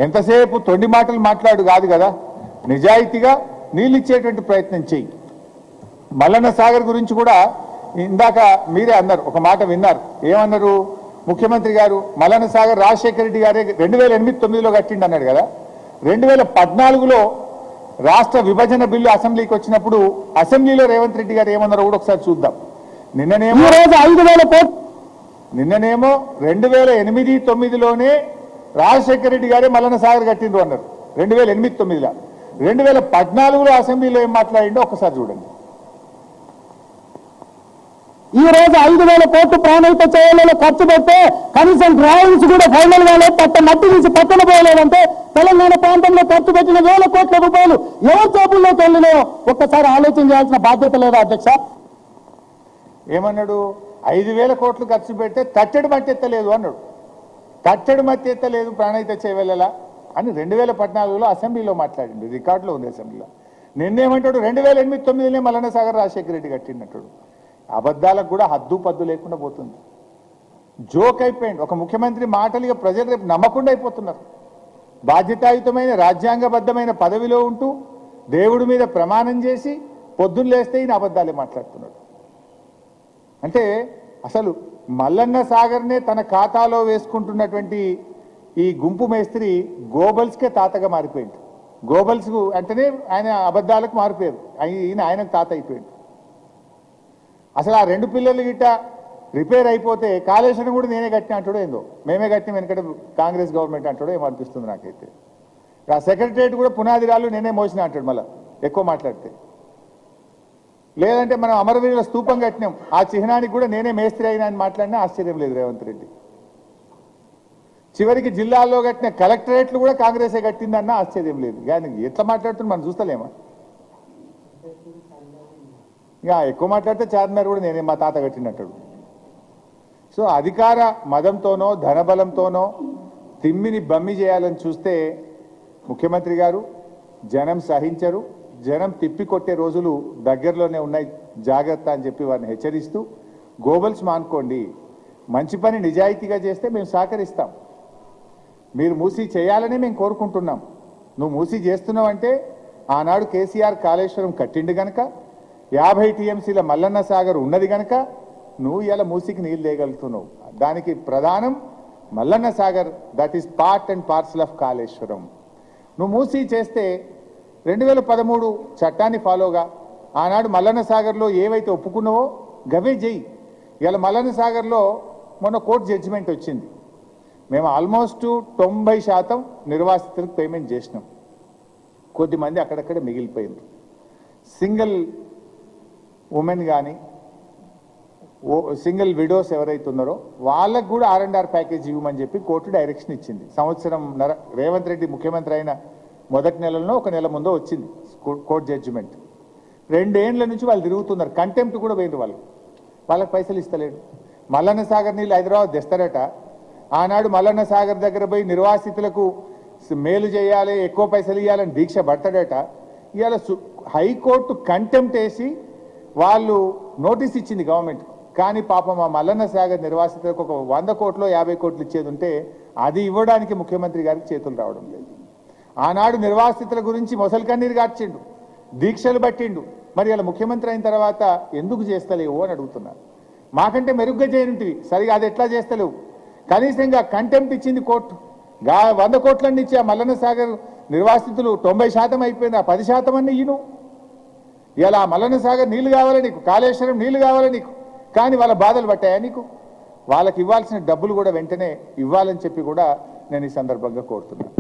ఎంతసేపు తొండి మాటలు మాట్లాడు కాదు కదా, నిజాయితీగా నీళ్ళు ఇచ్చేటువంటి ప్రయత్నం చెయ్యి. మల్లన్న సాగర్ గురించి కూడా ఇందాక మీరే అన్నారు, ఒక మాట విన్నారు. ఏమన్నారు ముఖ్యమంత్రి గారు? మల్లన్న సాగర్ రాజశేఖర రెడ్డి గారే 2008-9లో కట్టిండి అన్నాడు కదా. 2014లో రాష్ట్ర విభజన బిల్లు అసెంబ్లీకి వచ్చినప్పుడు అసెంబ్లీలో రేవంత్ రెడ్డి గారు ఏమన్నారో కూడా ఒకసారి చూద్దాం. నిన్ననేమో 2008-9లోనే రాజశేఖర రెడ్డి గారే మల్లన్న సాగర్ కట్టిండ్రు అన్నారు 2008-9లో. 2014లో అసెంబ్లీలో ఏం మాట్లాడిండో ఒకసారి చూడండి. ఈ రోజు 5,000 కోట్లు ప్రాణహిత చేయాలలో ఖర్చు పెడితే కనీసం డ్రాయింగ్స్ కూడా ఫైనల్ గానే మట్టి నుంచి పక్కన పోయలేదంటే తెలంగాణ ప్రాంతంలో ఖర్చు పెట్టిన 1,000 కోట్ల రూపాయలు ఎవరి జేబుల్లోకి వెళ్ళినాయో ఒక్కసారి ఆలోచన చేయాల్సిన బాధ్యత లేదా అధ్యక్ష? ఏమన్నాడు? 5,000 కోట్లు ఖర్చు పెడితే తట్టెడు మట్టి ఎత్తలేదు అన్నాడు. తట్టెడు మట్టి ఎత్తలేదు ప్రాణహిత చేయవలలా అని 2014లో అసెంబ్లీలో మాట్లాడింది, రికార్డులో ఉంది అసెంబ్లీలో. నిన్నేమంటాడు? 2008-9లోనే మల్లన్న సాగర్ రాజశేఖర రెడ్డి కట్టినట్టు. అబద్ధాలకు కూడా హద్దు పద్దు లేకుండా పోతుంది. జోక్ అయిపోయింది ఒక ముఖ్యమంత్రి మాటలుగా. ప్రజలు రేపు నమ్మకుండా అయిపోతున్నారు. బాధ్యతాయుతమైన రాజ్యాంగబద్ధమైన పదవిలో ఉంటూ దేవుడి మీద ప్రమాణం చేసి పొద్దున్న లేస్తే ఈయన అబద్ధాలే మాట్లాడుతున్నాడు. అంటే అసలు మల్లన్న సాగర్నే తన ఖాతాలో వేసుకుంటున్నటువంటి ఈ గుంపు మేస్త్రి గోబల్స్కే తాతగా మారిపోయింది. గోబల్స్ అంటేనే ఆయన అబద్ధాలకు మారిపోయారు. ఈయన ఆయనకు తాత అయిపోయింది. అసలు ఆ 2 పిల్లలు గిట్ట రిపేర్ అయిపోతే కాళేశ్వరం కూడా నేనే కట్టిన అంటాడో ఏందో, మేమే కట్టిన వెనకట కాంగ్రెస్ గవర్నమెంట్ అంటాడో ఏమనిపిస్తుంది నాకైతే. ఆ సెక్రటరియట్ కూడా పునాది రాళ్ళు నేనే మోసిన అంటాడు మళ్ళీ ఎక్కువ మాట్లాడితే. లేదంటే మనం అమరవీరుల స్తూపం కట్టినాం, ఆ చిహ్నానికి కూడా నేనే మేస్త్రి అయినా అని మాట్లాడినా ఆశ్చర్యం లేదు రేవంత్ రెడ్డి. చివరికి జిల్లాల్లో కట్టిన కలెక్టరేట్లు కూడా కాంగ్రెసే కట్టిందన్నా ఆశ్చర్యం లేదు. కానీ ఎట్లా మాట్లాడుతున్నా మనం చూస్తలేమా? ఇక ఎక్కువ మాట్లాడితే చార్మినార్ కూడా నేనే మా తాత కట్టినట్టాడు. సో అధికార మదంతోనో ధనబలంతోనో తిమ్మిని బమ్మి చేయాలని చూస్తే ముఖ్యమంత్రి గారు జనం సహించరు. జనం తిప్పికొట్టే రోజులు దగ్గరలోనే ఉన్నాయి, జాగ్రత్త అని చెప్పి వారిని హెచ్చరిస్తూ, గోబల్స్ మానుకోండి, మంచి పని నిజాయితీగా చేస్తే మేము సహకరిస్తాం. మీరు మూసీ చేయాలని మేము కోరుకుంటున్నాం. నువ్వు మూసీ చేస్తున్నావు అంటే ఆనాడు కేసీఆర్ కాళేశ్వరం కట్టిండు గనక, 50 టీఎంసీల మల్లన్న సాగర్ ఉన్నది కనుక నువ్వు ఇలా మూసీకి నీళ్ళు లేగలుగుతున్నావు. దానికి ప్రధానం Mallanna Sagar, that is part and parcel of Kaleshwaram. నువ్వు మూసీ చేస్తే 2013 చట్టాన్ని ఫాలోగా ఆనాడు మల్లన్న సాగర్లో ఏవైతే ఒప్పుకున్నావో గవే చెయ్యి. ఇలా మల్లన్న సాగర్లో మొన్న కోర్టు జడ్జిమెంట్ వచ్చింది. మేము ఆల్మోస్ట్ 90% నిర్వాసితులకు పేమెంట్ చేసినాం. కొద్దిమంది అక్కడక్కడ మిగిలిపోయింది. సింగిల్ ఉమెన్ కానీ సింగిల్ విడోస్ ఎవరైతే ఉన్నారో వాళ్ళకు కూడా R&R ప్యాకేజ్ ఇవ్వమని చెప్పి కోర్టు డైరెక్షన్ ఇచ్చింది. సంవత్సరం రేవంత్ రెడ్డి ముఖ్యమంత్రి అయిన మొదటి నెలలో ఒక నెల ముందో వచ్చింది కోర్టు జడ్జిమెంట్. 2 ఏళ్ల నుంచి వాళ్ళు తిరుగుతున్నారు. కంటెంప్ట్ కూడా పోయింది వాళ్ళకి పైసలు ఇస్తలేడు. మల్లన్న సాగర్ నీళ్ళు హైదరాబాద్ తెస్తారట. ఆనాడు మల్లన్న సాగర్ దగ్గర పోయి నిర్వాసితులకు మేలు చేయాలి, ఎక్కువ పైసలు ఇవ్వాలని దీక్ష పడతాడట. ఇవాళ హైకోర్టు కంటెంప్ట్ వేసి వాళ్ళు నోటీస్ ఇచ్చింది గవర్నమెంట్. కానీ పాపం ఆ మల్లన్న సాగర్ నిర్వాసితులకు ఒక 100 కోట్లు 50 కోట్లు ఇచ్చేది ఉంటే అది ఇవ్వడానికి ముఖ్యమంత్రి గారికి చేతులు రావడం లేదు. ఆనాడు నిర్వాసితుల గురించి మొసలు కన్నీరు గార్చిండు, దీక్షలు పట్టిండు. మరి ఇలా ముఖ్యమంత్రి అయిన తర్వాత ఎందుకు చేస్తలేవు అని అడుగుతున్నారు. మాకంటే మెరుగ్గా చేయనుంటివి, సరిగా అది ఎట్లా చేస్తలేవు? కనీసంగా కంటెంప్ట్ ఇచ్చింది కోర్టు. 100 కోట్లన్నీ ఇచ్చి ఆ మల్లన్న సాగర్ నిర్వాసితులు 90% అయిపోయింది, ఆ 10% అన్నీ ఇయ్యను. ఇలా మల్లన్న సాగర్ నీళ్లు కావాలి నీకు, కాళేశ్వరం నీళ్లు కావాలి నీకు, కానీ వాళ్ళ బాధలు పట్టాయా నీకు? వాళ్ళకి ఇవ్వాల్సిన డబ్బులు కూడా వెంటనే ఇవ్వాలని చెప్పి కూడా నేను ఈ సందర్భంగా కోరుతున్నాను.